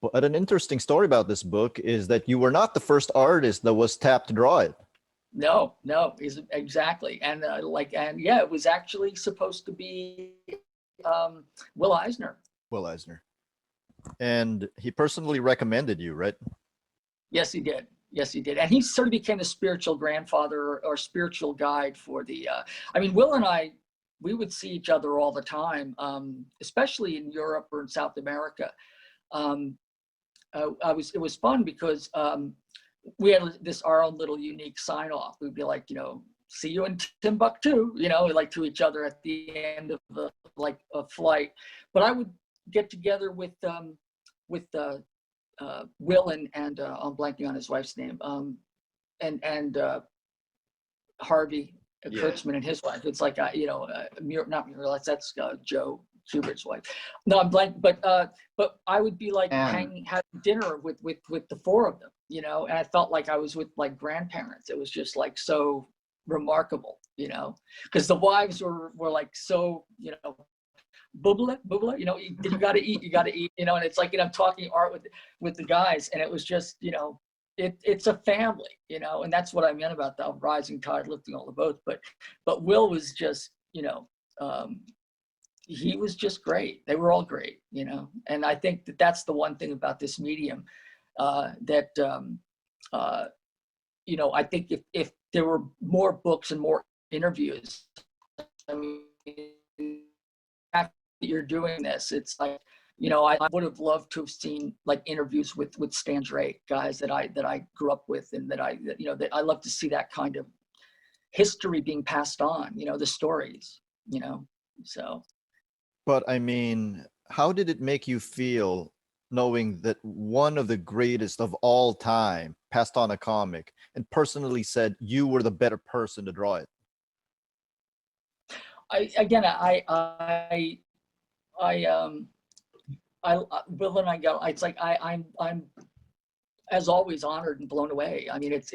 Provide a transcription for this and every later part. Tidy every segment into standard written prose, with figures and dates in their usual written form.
But an interesting story about this book is that you were not the first artist that was tapped to draw it. No, exactly. And yeah, it was actually supposed to be Will Eisner. Will Eisner. And he personally recommended you, right? Yes, he did. Yes, he did. And he sort of became the spiritual grandfather or spiritual guide for the, I mean, Will and I, we would see each other all the time, especially in Europe or in South America. It was fun because we had our own little unique sign off. We'd be like, see you in Timbuktu, like to each other at the end of a flight. But I would get together with Will and I'm blanking on his wife's name, and Harvey Kurtzman and his wife. It's like not Muriel, that's Joe Hubert's wife. No, I'm blank, but I would be like having dinner with the four of them, and I felt like I was with like grandparents. It was just like so remarkable, because the wives were like so, bubla, you got to eat, and it's like, I'm talking art with the guys, and it was just, it's a family, and that's what I meant about the rising tide lifting all the boats. But Will was just, he was just great. They were all great, and I think that's the one thing about this medium, that I think if there were more books and more interviews, I mean, after you're doing this, it's like, I would have loved to have seen like interviews with Stan Drake, guys that I grew up with, and that I love to see that kind of history being passed on, the stories, so. But I mean, how did it make you feel knowing that one of the greatest of all time passed on a comic and personally said you were the better person to draw it? Will and I go, it's like, I'm as always honored and blown away. I mean, it's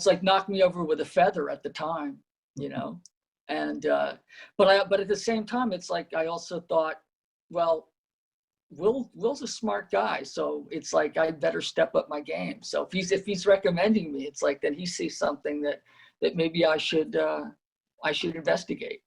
like knocked me over with a feather at the time, and but at the same time, it's like, I also thought, well, Will's a smart guy, so it's like I better step up my game. So if he's recommending me, it's like, then he sees something that maybe I should investigate.